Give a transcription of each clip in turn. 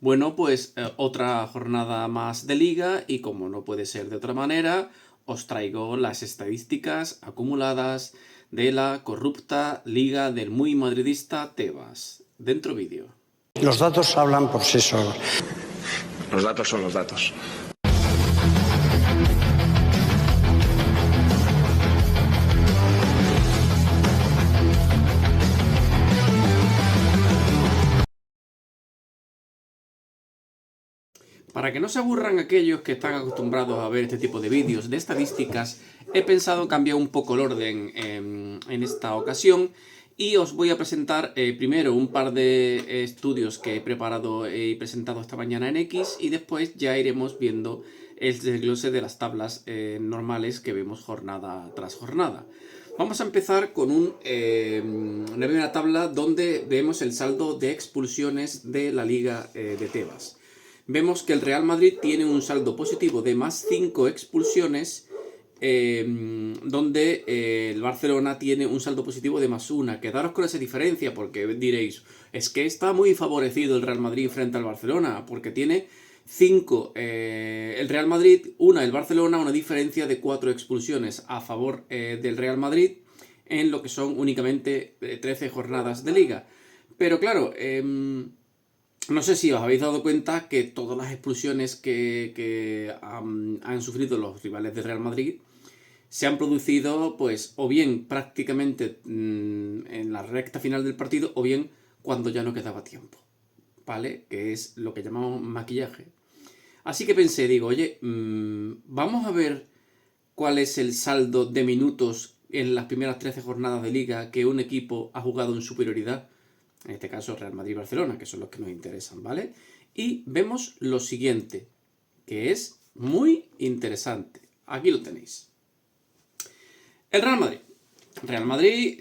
Bueno, pues otra jornada más de liga y como no puede ser de otra manera, os traigo las estadísticas acumuladas de la corrupta liga del muy madridista Tebas. Dentro vídeo. Los datos hablan por sí solos. Los datos son los datos. Para que no se aburran aquellos que están acostumbrados a ver este tipo de vídeos de estadísticas, he pensado cambiar un poco el orden en esta ocasión y os voy a presentar primero un par de estudios que he preparado y presentado esta mañana en X y después ya iremos viendo el desglose de las tablas normales que vemos jornada tras jornada. Vamos a empezar con una primera tabla donde vemos el saldo de expulsiones de la Liga de Tebas. Vemos que el Real Madrid tiene un saldo positivo de más 5 expulsiones, donde el Barcelona tiene un saldo positivo de más 1. Quedaros con esa diferencia porque diréis, es que está muy favorecido el Real Madrid frente al Barcelona, porque tiene 5 el Real Madrid, 1 el Barcelona, una diferencia de 4 expulsiones a favor del Real Madrid en lo que son únicamente 13 jornadas de liga. Pero claro, no sé si os habéis dado cuenta que todas las expulsiones que han sufrido los rivales del Real Madrid se han producido, pues, o bien prácticamente en la recta final del partido, o bien cuando ya no quedaba tiempo, ¿vale? Que es lo que llamamos maquillaje. Así que pensé, digo, oye, vamos a ver cuál es el saldo de minutos en las primeras 13 jornadas de liga que un equipo ha jugado en superioridad. En este caso Real Madrid y Barcelona, que son los que nos interesan, ¿vale? Y vemos lo siguiente, que es muy interesante. Aquí lo tenéis. El Real Madrid. Real Madrid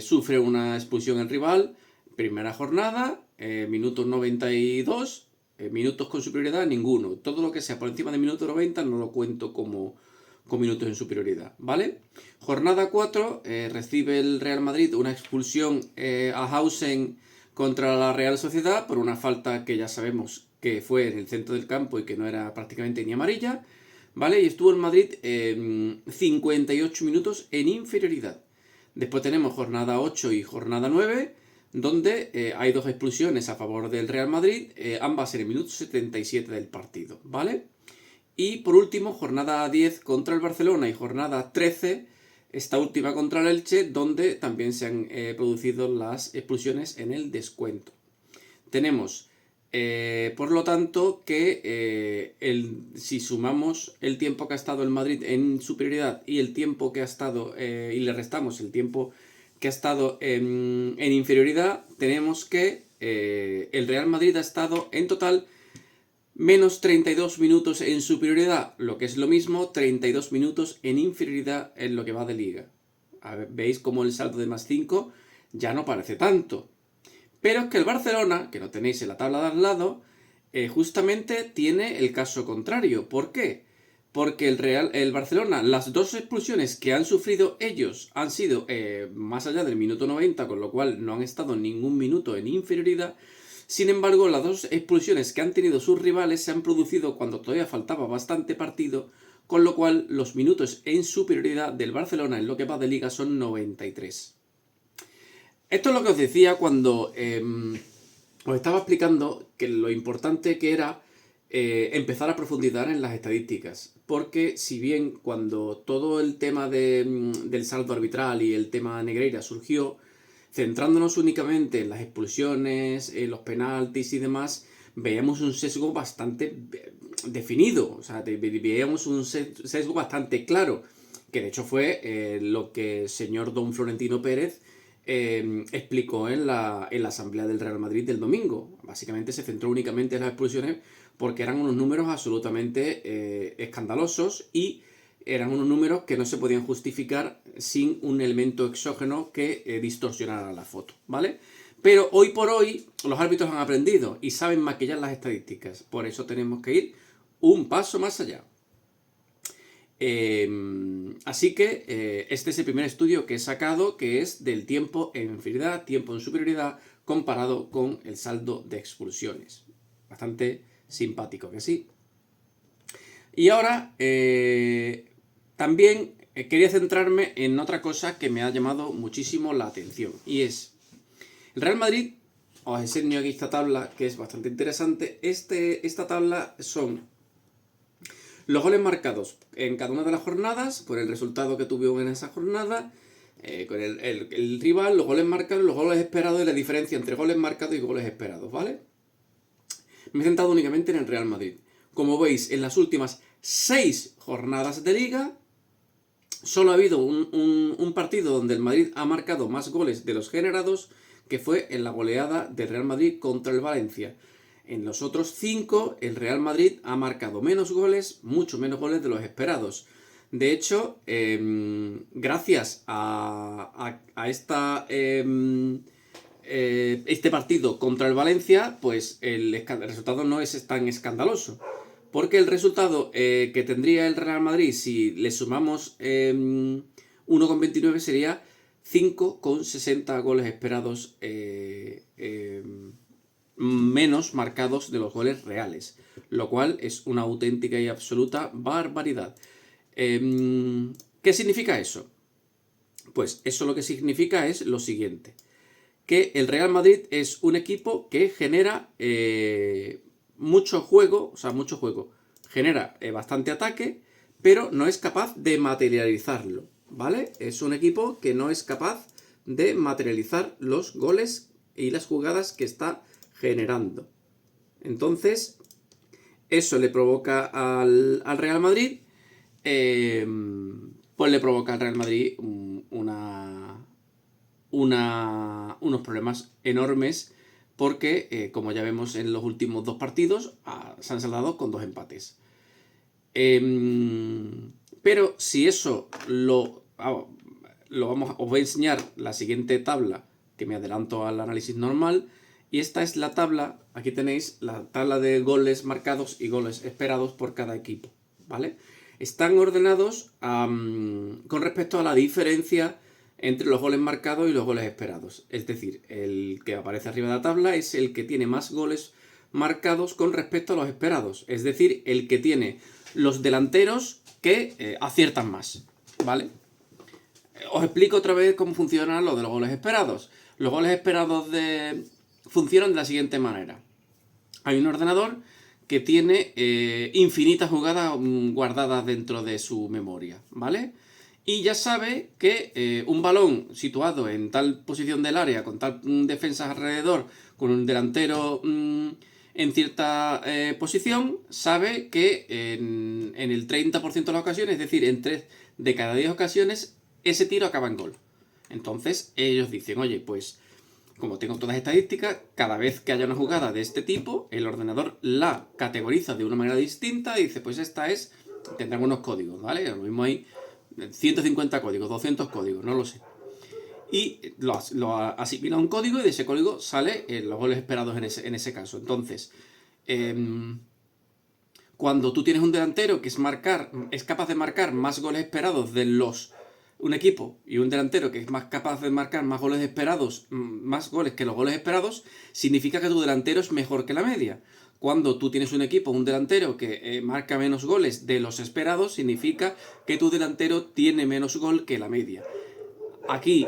sufre una expulsión en rival, primera jornada, minutos 92, minutos con superioridad, ninguno. Todo lo que sea por encima de minuto 90 no lo cuento como con minutos en superioridad, ¿vale? Jornada 4, recibe el Real Madrid una expulsión a Hausen contra la Real Sociedad por una falta que ya sabemos que fue en el centro del campo y que no era prácticamente ni amarilla, ¿vale? Y estuvo el Madrid 58 minutos en inferioridad. Después tenemos jornada 8 y jornada 9, donde hay dos expulsiones a favor del Real Madrid, ambas en el minuto 77 del partido, ¿vale? Y por último, jornada 10 contra el Barcelona y jornada 13, esta última contra el Elche, donde también se han producido las expulsiones en el descuento. Tenemos, por lo tanto, que si sumamos el tiempo que ha estado el Madrid en superioridad y el tiempo que ha estado, y le restamos el tiempo que ha estado en inferioridad, tenemos que el Real Madrid ha estado en total menos 32 minutos en superioridad, lo que es lo mismo, 32 minutos en inferioridad en lo que va de liga. Veis cómo el saldo de más 5 ya no parece tanto. Pero es que el Barcelona, que lo tenéis en la tabla de al lado, justamente tiene el caso contrario. ¿Por qué? Porque el Barcelona, las dos expulsiones que han sufrido ellos han sido más allá del minuto 90, con lo cual no han estado ningún minuto en inferioridad. Sin embargo, las dos expulsiones que han tenido sus rivales se han producido cuando todavía faltaba bastante partido, con lo cual los minutos en superioridad del Barcelona en lo que va de liga son 93. Esto es lo que os decía cuando os estaba explicando que lo importante que era empezar a profundizar en las estadísticas. Porque si bien cuando todo el tema del saldo arbitral y el tema Negreira surgió, centrándonos únicamente en las expulsiones, en los penaltis y demás, veíamos un sesgo bastante definido, o sea, veíamos un sesgo bastante claro, que de hecho fue lo que el señor don Florentino Pérez explicó en la asamblea del Real Madrid del domingo. Básicamente se centró únicamente en las expulsiones porque eran unos números absolutamente escandalosos y eran unos números que no se podían justificar sin un elemento exógeno que distorsionara la foto, ¿vale? Pero hoy por hoy los árbitros han aprendido y saben maquillar las estadísticas. Por eso tenemos que ir un paso más allá. Así que este es el primer estudio que he sacado, que es del tiempo en inferioridad, tiempo en superioridad, comparado con el saldo de expulsiones. Bastante simpático, ¿que sí? Y ahora también quería centrarme en otra cosa que me ha llamado muchísimo la atención. Y es, el Real Madrid, os enseño aquí esta tabla que es bastante interesante. Esta tabla son los goles marcados en cada una de las jornadas, por el resultado que tuvieron en esa jornada, con el rival, los goles marcados, los goles esperados y la diferencia entre goles marcados y goles esperados, ¿vale? Me he centrado únicamente en el Real Madrid. Como veis, en las últimas 6 jornadas de liga, solo ha habido un partido donde el Madrid ha marcado más goles de los generados, que fue en la goleada del Real Madrid contra el Valencia. En los otros 5, el Real Madrid ha marcado menos goles, mucho menos goles de los esperados. De hecho, gracias a este partido contra el Valencia, pues el resultado no es tan escandaloso. Porque el resultado que tendría el Real Madrid si le sumamos 1,29 sería 5,60 goles esperados menos marcados de los goles reales, lo cual es una auténtica y absoluta barbaridad. ¿Qué significa eso? Pues eso lo que significa es lo siguiente, que el Real Madrid es un equipo que genera mucho juego, genera bastante ataque, pero no es capaz de materializarlo, ¿vale? Es un equipo que no es capaz de materializar los goles y las jugadas que está generando. Entonces, eso le provoca al Real Madrid, pues le provoca al Real Madrid unos problemas enormes, porque, como ya vemos en los últimos 2 partidos, se han saldado con 2 empates. Pero si eso os voy a enseñar la siguiente tabla, que me adelanto al análisis normal, y esta es la tabla, aquí tenéis la tabla de goles marcados y goles esperados por cada equipo, ¿vale? Están ordenados con respecto a la diferencia entre los goles marcados y los goles esperados. Es decir, el que aparece arriba de la tabla es el que tiene más goles marcados con respecto a los esperados. Es decir, el que tiene los delanteros que aciertan más, ¿vale? Os explico otra vez cómo funciona lo de los goles esperados. Los goles esperados funcionan de la siguiente manera. Hay un ordenador que tiene infinitas jugadas guardadas dentro de su memoria, ¿vale? Y ya sabe que un balón situado en tal posición del área, con tal defensas alrededor, con un delantero en cierta posición, sabe que en el 30% de las ocasiones, es decir, en 3 de cada 10 ocasiones, ese tiro acaba en gol. Entonces ellos dicen, oye, pues como tengo todas las estadísticas, cada vez que haya una jugada de este tipo, el ordenador la categoriza de una manera distinta y dice, pues esta tendrán unos códigos, ¿vale? Lo mismo hay 150 códigos, 200 códigos, no lo sé. Y lo asimila a un código y de ese código sale los goles esperados en ese caso. Entonces, cuando tú tienes un delantero que es capaz de marcar más goles esperados de un equipo y un delantero que es más capaz de marcar más goles esperados, más goles que los goles esperados, significa que tu delantero es mejor que la media. Cuando tú tienes un equipo, un delantero que marca menos goles de los esperados, significa que tu delantero tiene menos gol que la media. Aquí,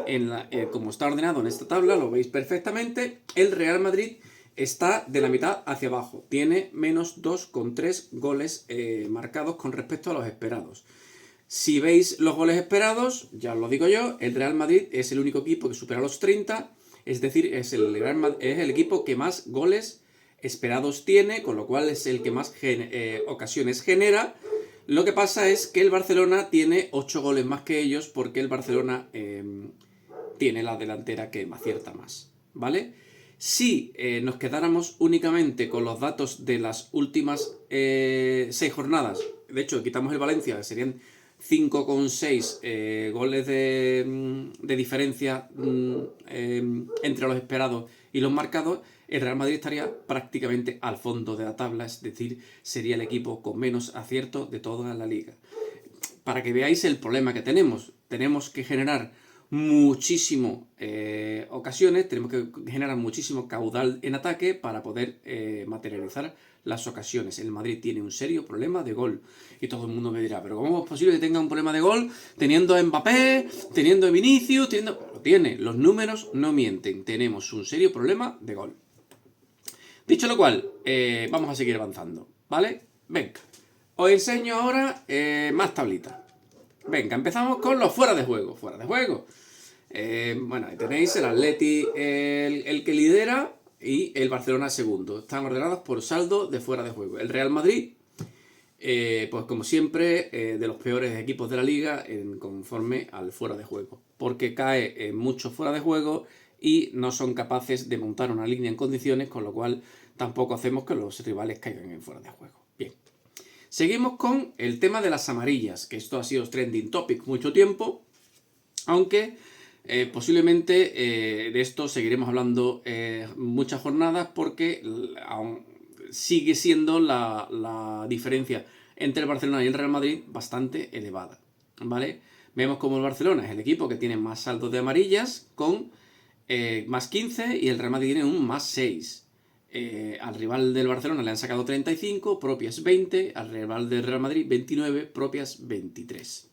como está ordenado en esta tabla, lo veis perfectamente, el Real Madrid está de la mitad hacia abajo. Tiene menos 2,3 goles marcados con respecto a los esperados. Si veis los goles esperados, ya os lo digo yo, el Real Madrid es el único equipo que supera los 30, es decir, es el equipo que más goles esperados tiene, con lo cual es el que más ocasiones genera. Lo que pasa es que el Barcelona tiene 8 goles más que ellos, porque el Barcelona tiene la delantera que acierta más, ¿vale? Si nos quedáramos únicamente con los datos de las últimas 6 jornadas, de hecho quitamos el Valencia, serían 5,6 goles de diferencia entre los esperados y los marcados, el Real Madrid estaría prácticamente al fondo de la tabla, es decir, sería el equipo con menos acierto de toda la liga. Para que veáis el problema que tenemos que generar muchísimo ocasiones, tenemos que generar muchísimo caudal en ataque para poder materializar las ocasiones. El Madrid tiene un serio problema de gol. Y todo el mundo me dirá, pero ¿cómo es posible que tenga un problema de gol teniendo a Mbappé, teniendo a Vinicius, teniendo... Lo tiene, los números no mienten. Tenemos un serio problema de gol. Dicho lo cual, vamos a seguir avanzando, ¿vale? Venga, os enseño ahora más tablitas. Venga, empezamos con los fuera de juego. Fuera de juego. Bueno, ahí tenéis el Atleti, el que lidera, y el Barcelona segundo. Están ordenados por saldo de fuera de juego. El Real Madrid, pues como siempre, de los peores equipos de la liga conforme al fuera de juego. Porque cae mucho fuera de juego y no son capaces de montar una línea en condiciones, con lo cual tampoco hacemos que los rivales caigan en fuera de juego. Bien. Seguimos con el tema de las amarillas, que esto ha sido trending topic mucho tiempo, aunque posiblemente de esto seguiremos hablando muchas jornadas, porque aún sigue siendo la diferencia entre el Barcelona y el Real Madrid bastante elevada, ¿vale? Vemos como el Barcelona es el equipo que tiene más saldos de amarillas con más 15 y el Real Madrid tiene un más 6. Al rival del Barcelona le han sacado 35, propias 20, al rival del Real Madrid 29, propias 23.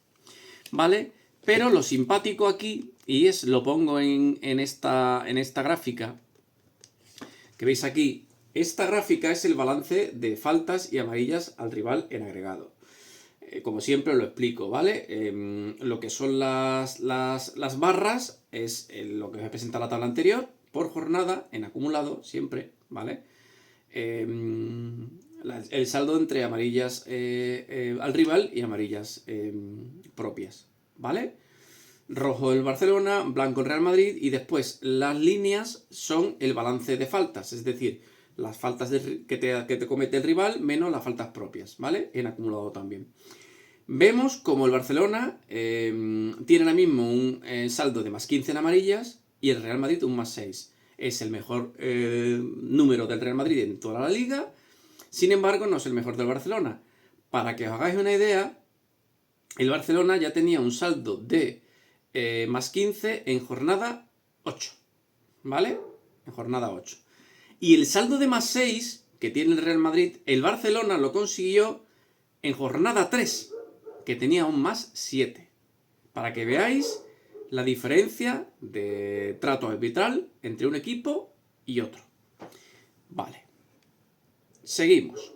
¿Vale? Pero lo simpático aquí, y lo pongo en esta gráfica, que veis aquí, esta gráfica es el balance de faltas y amarillas al rival en agregado. Como siempre lo explico, ¿vale? Lo que son las barras es lo que os he presentado en la tabla anterior, por jornada, en acumulado, siempre, ¿vale? El saldo entre amarillas al rival y amarillas propias, ¿vale? Rojo el Barcelona, blanco el Real Madrid, y después las líneas son el balance de faltas, es decir, las faltas que te comete el rival menos las faltas propias, ¿vale? En acumulado también. Vemos como el Barcelona tiene ahora mismo un saldo de más 15 en amarillas y el Real Madrid un más 6. Es el mejor número del Real Madrid en toda la liga, sin embargo no es el mejor del Barcelona. Para que os hagáis una idea, el Barcelona ya tenía un saldo de más 15 en jornada 8, ¿vale? En jornada 8. Y el saldo de más 6 que tiene el Real Madrid, el Barcelona lo consiguió en jornada 3, que tenía un más 7. Para que veáis la diferencia de trato arbitral entre un equipo y otro. Vale. Seguimos.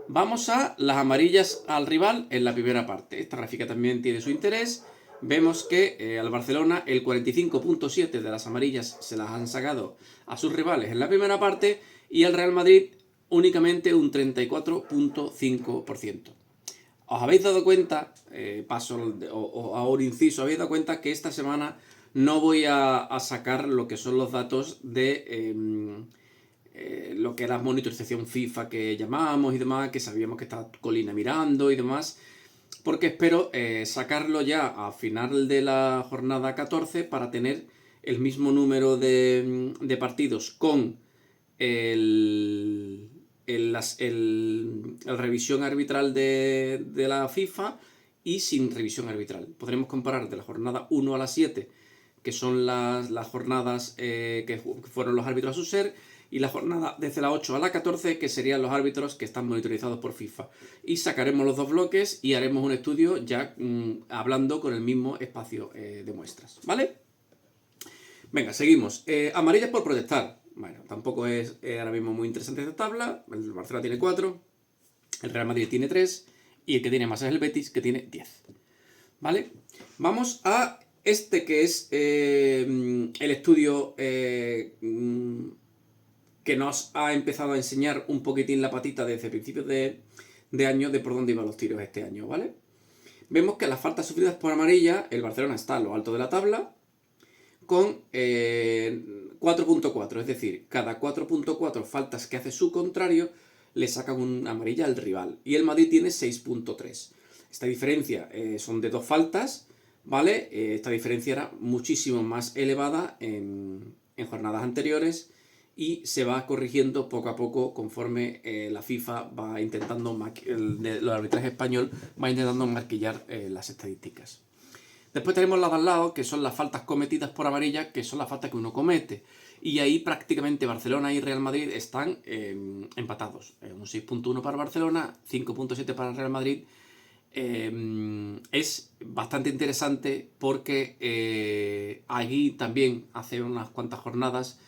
Vamos a las amarillas al rival en la primera parte. Esta gráfica también tiene su interés. Vemos que al Barcelona el 45.7 de las amarillas se las han sacado a sus rivales en la primera parte y al Real Madrid únicamente un 34.5%. ¿Os habéis dado cuenta, ahora inciso, habéis dado cuenta que esta semana no voy a sacar lo que son los datos de lo que era monitorización FIFA que llamamos y demás, que sabíamos que está Colina mirando y demás, porque espero sacarlo ya a final de la jornada 14 para tener el mismo número de partidos con la revisión arbitral de la FIFA y sin revisión arbitral. Podremos comparar de la jornada 1 a la 7, que son las jornadas que fueron los árbitros a su ser, y la jornada desde la 8 a la 14, que serían los árbitros que están monitorizados por FIFA. Y sacaremos los dos bloques y haremos un estudio ya hablando con el mismo espacio de muestras, ¿vale? Venga, seguimos. Amarillas por protestar. Bueno, tampoco es ahora mismo muy interesante esta tabla. El Barcelona tiene 4, el Real Madrid tiene 3 y el que tiene más es el Betis, que tiene 10. ¿Vale? Vamos a este que es el estudio que nos ha empezado a enseñar un poquitín la patita desde principios de año de por dónde iban los tiros este año, ¿vale? Vemos que las faltas sufridas por amarilla, el Barcelona está a lo alto de la tabla con 4.4, es decir, cada 4.4 faltas que hace su contrario le sacan una amarilla al rival. Y el Madrid tiene 6.3. Esta diferencia son de 2 faltas, ¿vale? Esta diferencia era muchísimo más elevada en jornadas anteriores y se va corrigiendo poco a poco conforme la FIFA va intentando, el arbitraje español va intentando maquillar las estadísticas. Después tenemos las de al lado, que son las faltas cometidas por amarilla, que son las faltas que uno comete. Y ahí prácticamente Barcelona y Real Madrid están empatados. Un 6.1 para Barcelona, 5.7 para el Real Madrid. Es bastante interesante porque allí también hace unas cuantas jornadas,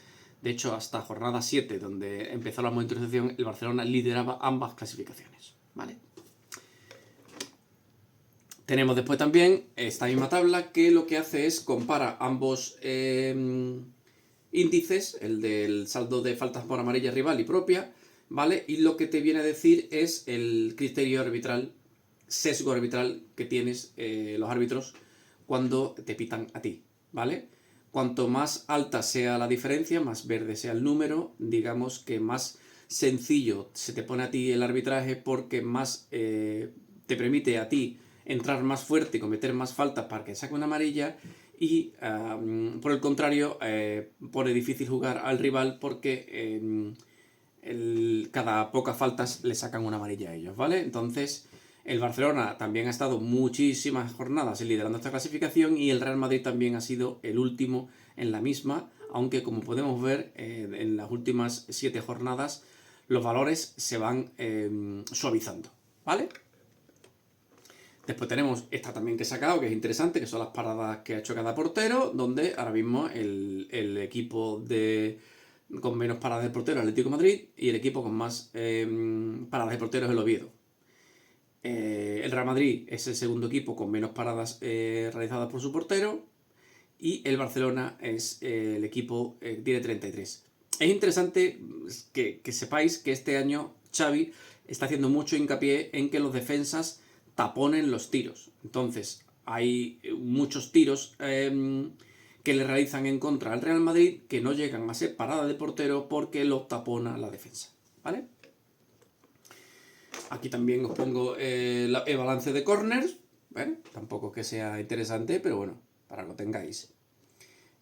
de hecho hasta jornada 7, donde empezó la monitorización, el Barcelona lideraba ambas clasificaciones, ¿vale? Tenemos después también esta misma tabla que lo que hace es compara ambos índices, el del saldo de faltas por amarilla rival y propia, ¿vale? Y lo que te viene a decir es el criterio arbitral, sesgo arbitral que tienes los árbitros cuando te pitan a ti, ¿vale? Cuanto más alta sea la diferencia, más verde sea el número, digamos que más sencillo se te pone a ti el arbitraje porque más te permite a ti entrar más fuerte y cometer más faltas para que saque una amarilla y por el contrario pone difícil jugar al rival porque cada pocas faltas le sacan una amarilla a ellos, ¿vale? Entonces el Barcelona también ha estado muchísimas jornadas liderando esta clasificación y el Real Madrid también ha sido el último en la misma, aunque como podemos ver en las últimas 7 jornadas los valores se van suavizando, ¿vale? Después tenemos esta también que he sacado, que es interesante, que son las paradas que ha hecho cada portero, donde ahora mismo el equipo con menos paradas de portero, Atlético de Madrid, y el equipo con más paradas de portero es el Oviedo. El Real Madrid es el segundo equipo con menos paradas realizadas por su portero, y el Barcelona es el equipo que tiene 33. Es interesante que sepáis que este año Xavi está haciendo mucho hincapié en que los defensas taponen los tiros. Entonces, hay muchos tiros que le realizan en contra al Real Madrid que no llegan a ser parada de portero porque lo tapona la defensa, ¿vale? Aquí también os pongo el balance de corners. Bueno, tampoco que sea interesante, pero bueno, para que lo tengáis.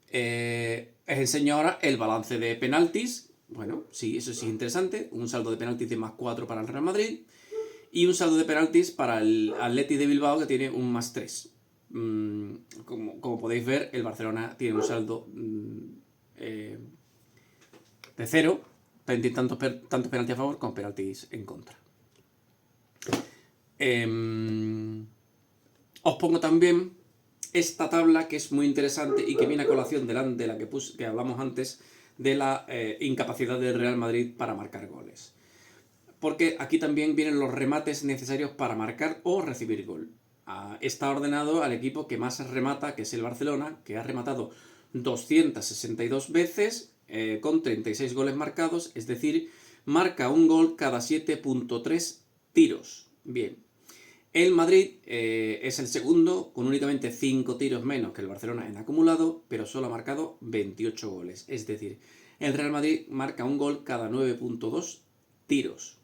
Os enseño ahora el balance de penaltis. Bueno, sí, eso sí es interesante. Un saldo de penaltis de +4 para el Real Madrid. Y un saldo de penaltis para el Athletic de Bilbao que tiene un +3. Como podéis ver, el Barcelona tiene un saldo de 0, tanto penaltis a favor como penaltis en contra. Os pongo también esta tabla que es muy interesante y que viene a colación de la que hablamos antes, de la incapacidad del Real Madrid para marcar goles. Porque aquí también vienen los remates necesarios para marcar o recibir gol. Está ordenado al equipo que más remata, que es el Barcelona, que ha rematado 262 veces con 36 goles marcados, es decir, marca un gol cada 7.3 tiros. Bien. El Madrid es el segundo, con únicamente 5 tiros menos que el Barcelona en acumulado, pero solo ha marcado 28 goles. Es decir, el Real Madrid marca un gol cada 9.2 tiros.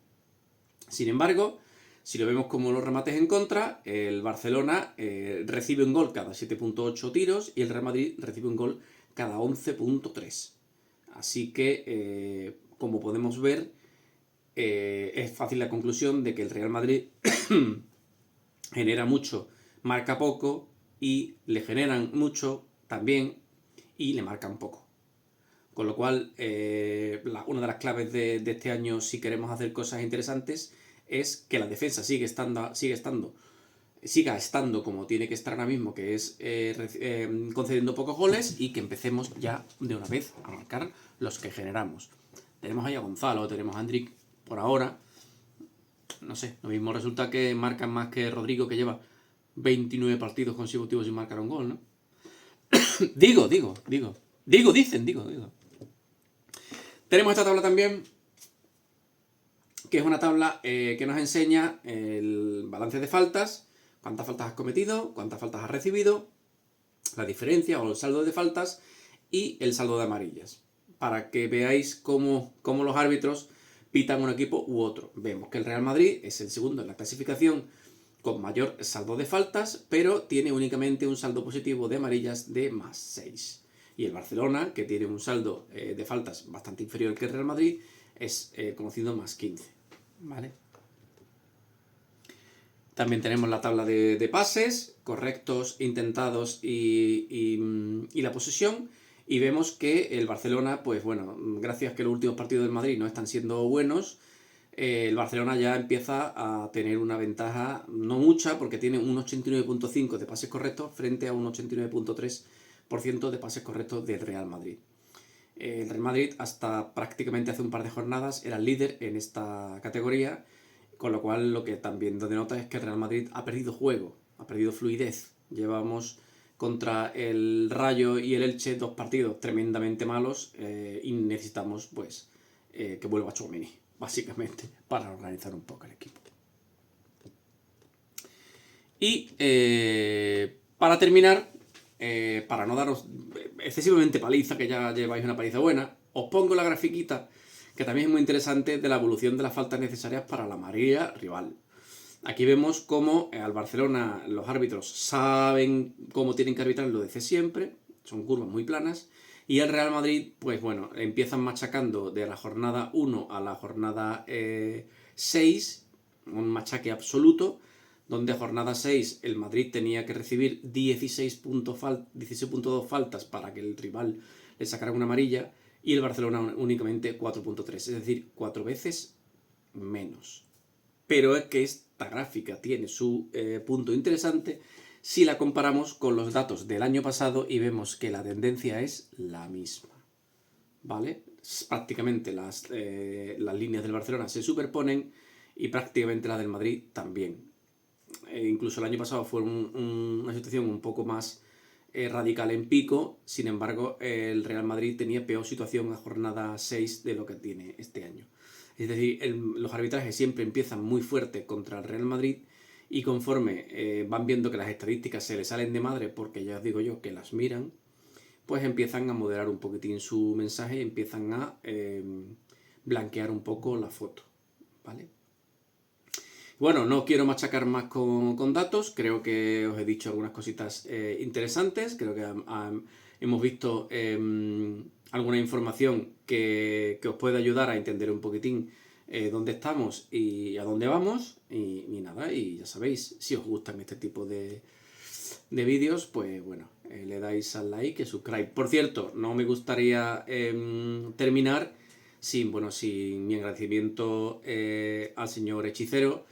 Sin embargo, si lo vemos como los remates en contra, el Barcelona recibe un gol cada 7.8 tiros y el Real Madrid recibe un gol cada 11.3. Así que, como podemos ver, es fácil la conclusión de que el Real Madrid genera mucho, marca poco, y le generan mucho también y le marcan poco. Con lo cual, una de las claves de este año, si queremos hacer cosas interesantes, es que la defensa siga estando como tiene que estar ahora mismo, que es concediendo pocos goles, y que empecemos ya de una vez a marcar los que generamos. Tenemos ahí a Gonzalo, tenemos a Hendrik por ahora. No sé, lo mismo resulta que marcan más que Rodrigo, que lleva 29 partidos consecutivos sin marcar un gol, ¿no? Digo. Tenemos esta tabla también, que es una tabla que nos enseña el balance de faltas, cuántas faltas has cometido, cuántas faltas has recibido, la diferencia o el saldo de faltas y el saldo de amarillas, para que veáis cómo los árbitros pitan un equipo u otro. Vemos que el Real Madrid es el segundo en la clasificación con mayor saldo de faltas, pero tiene únicamente un saldo positivo de amarillas de +6. Y el Barcelona, que tiene un saldo de faltas bastante inferior que el Real Madrid, es conocido +15. ¿Vale? También tenemos la tabla de pases, correctos, intentados y la posesión. Y vemos que el Barcelona, pues bueno, gracias a que los últimos partidos del Madrid no están siendo buenos, el Barcelona ya empieza a tener una ventaja, no mucha, porque tiene un 89.5% de pases correctos frente a un 89.3% de pases correctos del Real Madrid. El Real Madrid hasta prácticamente hace un par de jornadas era el líder en esta categoría, con lo cual lo que también denota es que el Real Madrid ha perdido juego, ha perdido fluidez. Llevamos contra el Rayo y el Elche 2 partidos tremendamente malos y necesitamos pues que vuelva Tchouaméni, básicamente, para organizar un poco el equipo. Y para terminar, para no daros excesivamente paliza, que ya lleváis una paliza buena, os pongo la grafiquita, que también es muy interesante, de la evolución de las faltas necesarias para la amarilla rival. Aquí vemos cómo al Barcelona los árbitros saben cómo tienen que arbitrarlo desde siempre, son curvas muy planas, y el Real Madrid, pues bueno, empiezan machacando de la jornada 1 a la jornada 6, un machaque absoluto, donde a jornada 6 el Madrid tenía que recibir 16.2 faltas para que el rival le sacara una amarilla, y el Barcelona únicamente 4.3, es decir, 4 veces menos. Pero es que esta gráfica tiene su punto interesante si la comparamos con los datos del año pasado y vemos que la tendencia es la misma, ¿vale? Prácticamente las líneas del Barcelona se superponen y prácticamente las del Madrid también. Incluso el año pasado fue una situación un poco más radical en pico, sin embargo el Real Madrid tenía peor situación a jornada 6 de lo que tiene este año. Es decir, los arbitrajes siempre empiezan muy fuerte contra el Real Madrid y conforme van viendo que las estadísticas se les salen de madre, porque ya os digo yo que las miran, pues empiezan a moderar un poquitín su mensaje y empiezan a blanquear un poco la foto, ¿vale? Bueno, no quiero machacar más con datos, creo que os he dicho algunas cositas interesantes, creo que hemos visto alguna información que os puede ayudar a entender un poquitín dónde estamos y a dónde vamos, y nada, y ya sabéis, si os gustan este tipo de vídeos, pues bueno, le dais al like y subscribe. Por cierto, no me gustaría terminar sin mi agradecimiento al señor Hechicero,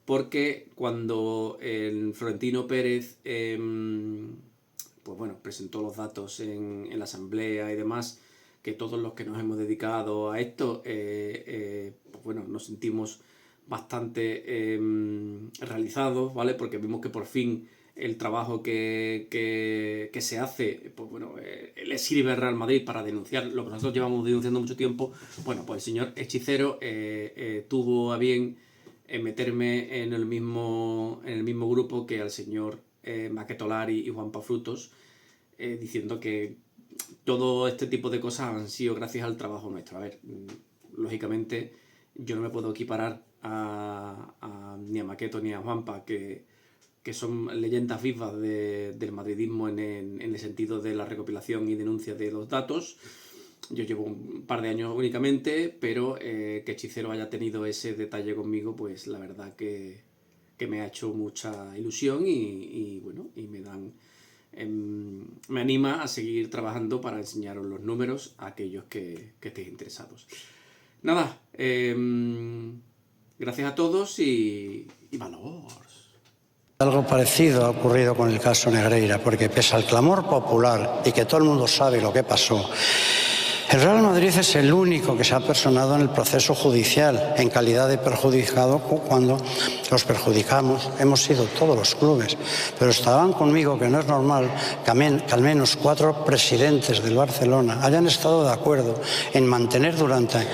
porque cuando el Florentino Pérez pues bueno, presentó los datos en la asamblea y demás, que todos los que nos hemos dedicado a esto, pues bueno, nos sentimos bastante realizados, ¿vale? Porque vimos que por fin el trabajo que se hace, pues bueno, le sirve al Real Madrid para denunciar lo que nosotros llevamos denunciando mucho tiempo. Bueno, pues el señor Hechicero tuvo a bien meterme en el mismo grupo que al señor Maquetolari y Juanpa Frutos, diciendo que todo este tipo de cosas han sido gracias al trabajo nuestro. A ver, lógicamente yo no me puedo equiparar ni a Maqueto ni a Juanpa, que son leyendas vivas del madridismo en el sentido de la recopilación y denuncia de los datos. Yo llevo un par de años únicamente, pero que Hechicero haya tenido ese detalle conmigo, pues la verdad que me ha hecho mucha ilusión y bueno, y me anima a seguir trabajando para enseñaros los números a aquellos que estéis interesados. Nada, gracias a todos y valor. Algo parecido ha ocurrido con el caso Negreira, porque pese al clamor popular y que todo el mundo sabe lo que pasó, el Real Madrid es el único que se ha personado en el proceso judicial en calidad de perjudicado, cuando los perjudicamos hemos sido todos los clubes. Pero estaban conmigo que no es normal que al menos 4 presidentes del Barcelona hayan estado de acuerdo en mantener durante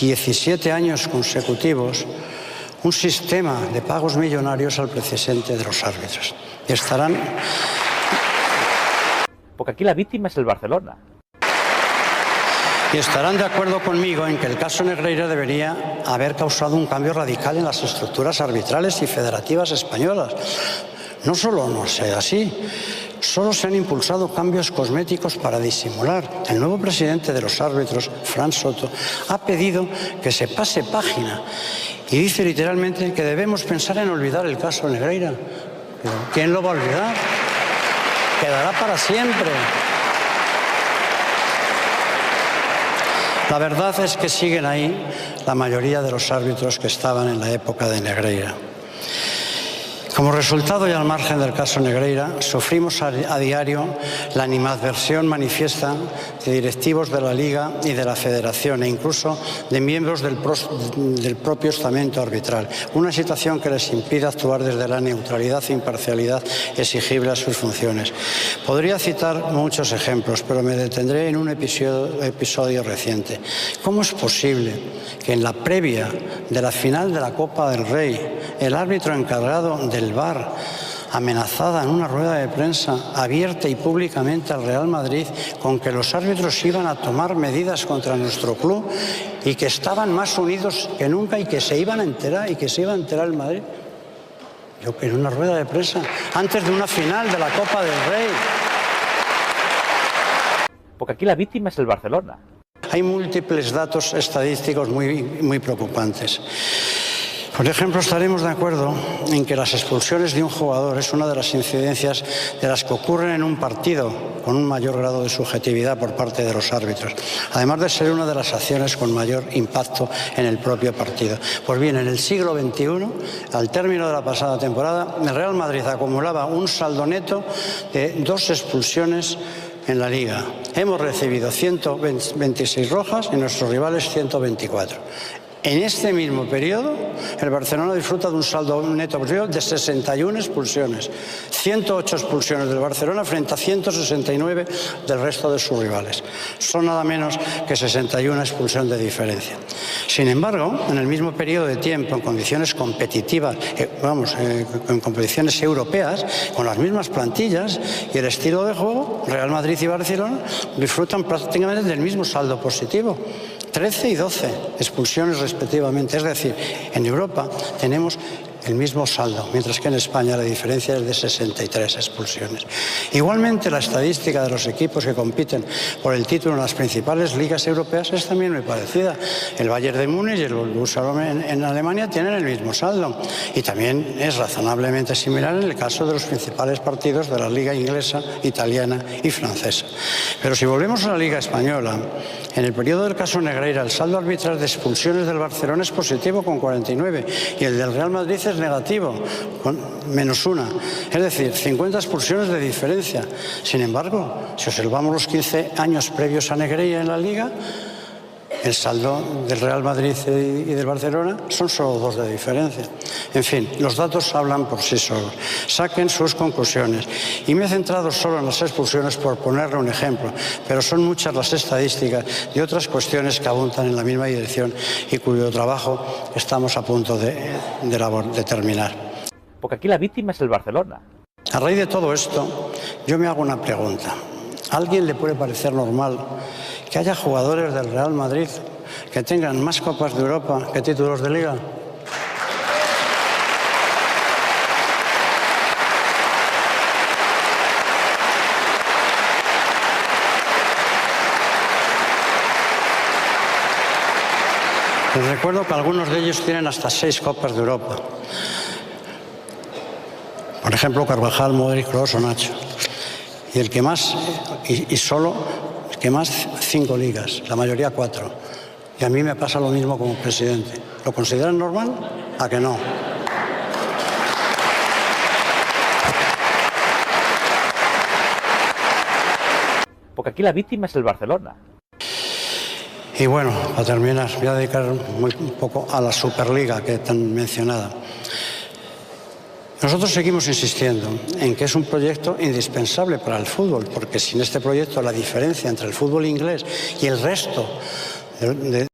17 años consecutivos un sistema de pagos millonarios al precedente de los árbitros. Porque aquí la víctima es el Barcelona. Y estarán de acuerdo conmigo en que el caso Negreira debería haber causado un cambio radical en las estructuras arbitrales y federativas españolas. No solo no sea así, Solo se han impulsado cambios cosméticos para disimular. El nuevo presidente de los árbitros, Fran Soto, ha pedido que se pase página y dice literalmente que debemos pensar en olvidar el caso Negreira. Pero ¿quién lo va a olvidar? Quedará para siempre. La verdad es que siguen ahí la mayoría de los árbitros que estaban en la época de Negreira. Como resultado y al margen del caso Negreira, sufrimos a diario la animadversión manifiesta de directivos de la Liga y de la Federación e incluso de miembros del propio estamento arbitral. Una situación que les impide actuar desde la neutralidad e imparcialidad exigible a sus funciones. Podría citar muchos ejemplos, pero me detendré en un episodio reciente. ¿Cómo es posible que en la previa de la final de la Copa del Rey, el árbitro encargado del VAR, amenazada en una rueda de prensa abierta y públicamente al Real Madrid con que los árbitros iban a tomar medidas contra nuestro club y que estaban más unidos que nunca y que se iban a enterar el Madrid? Yo, en una rueda de prensa antes de una final de la Copa del Rey. Porque aquí la víctima es el Barcelona. Hay múltiples datos estadísticos muy preocupantes. Por ejemplo, estaremos de acuerdo en que las expulsiones de un jugador es una de las incidencias de las que ocurren en un partido con un mayor grado de subjetividad por parte de los árbitros, además de ser una de las acciones con mayor impacto en el propio partido. Pues bien, en el siglo XXI, al término de la pasada temporada, el Real Madrid acumulaba un saldo neto de 2 expulsiones en la Liga. Hemos recibido 126 rojas y nuestros rivales 124. En este mismo periodo, el Barcelona disfruta de un saldo neto positivo de 61 expulsiones. 108 expulsiones del Barcelona frente a 169 del resto de sus rivales. Son nada menos que 61 expulsiones de diferencia. Sin embargo, en el mismo periodo de tiempo, en condiciones competitivas, en competiciones europeas, con las mismas plantillas y el estilo de juego, Real Madrid y Barcelona disfrutan prácticamente del mismo saldo positivo. 13 y 12 expulsiones respectivamente. Es decir, en Europa tenemos el mismo saldo, mientras que en España la diferencia es de 63 expulsiones. Igualmente, la estadística de los equipos que compiten por el título en las principales ligas europeas es también muy parecida. El Bayern de Múnich y el Borussia en Alemania tienen el mismo saldo. Y también es razonablemente similar en el caso de los principales partidos de la liga inglesa, italiana y francesa. Pero si volvemos a la liga española, en el periodo del caso Negreira, el saldo arbitral de expulsiones del Barcelona es positivo con 49 y el del Real Madrid es negativo, con -1. Es decir, 50 expulsiones de diferencia. Sin embargo, si observamos los 15 años previos a Negreira en la Liga, el saldo del Real Madrid y del Barcelona son solo 2 de diferencia. En fin, los datos hablan por sí solos. Saquen sus conclusiones. Y me he centrado solo en las expulsiones por ponerle un ejemplo, pero son muchas las estadísticas de otras cuestiones que apuntan en la misma dirección y cuyo trabajo estamos a punto de terminar. Porque aquí la víctima es el Barcelona. A raíz de todo esto, yo me hago una pregunta. ¿A alguien le puede parecer normal que haya jugadores del Real Madrid que tengan más Copas de Europa que títulos de Liga? Les recuerdo que algunos de ellos tienen hasta 6 Copas de Europa. Por ejemplo, Carvajal, Modric, Kroos o Nacho. Y el que más, el que más 5 ligas, la mayoría 4. Y a mí me pasa lo mismo como presidente. ¿Lo consideran normal? ¿A que no? Porque aquí la víctima es el Barcelona. Y bueno, para terminar, voy a dedicar un poco a la Superliga que tan mencionada. Nosotros seguimos insistiendo en que es un proyecto indispensable para el fútbol, porque sin este proyecto la diferencia entre el fútbol inglés y el resto de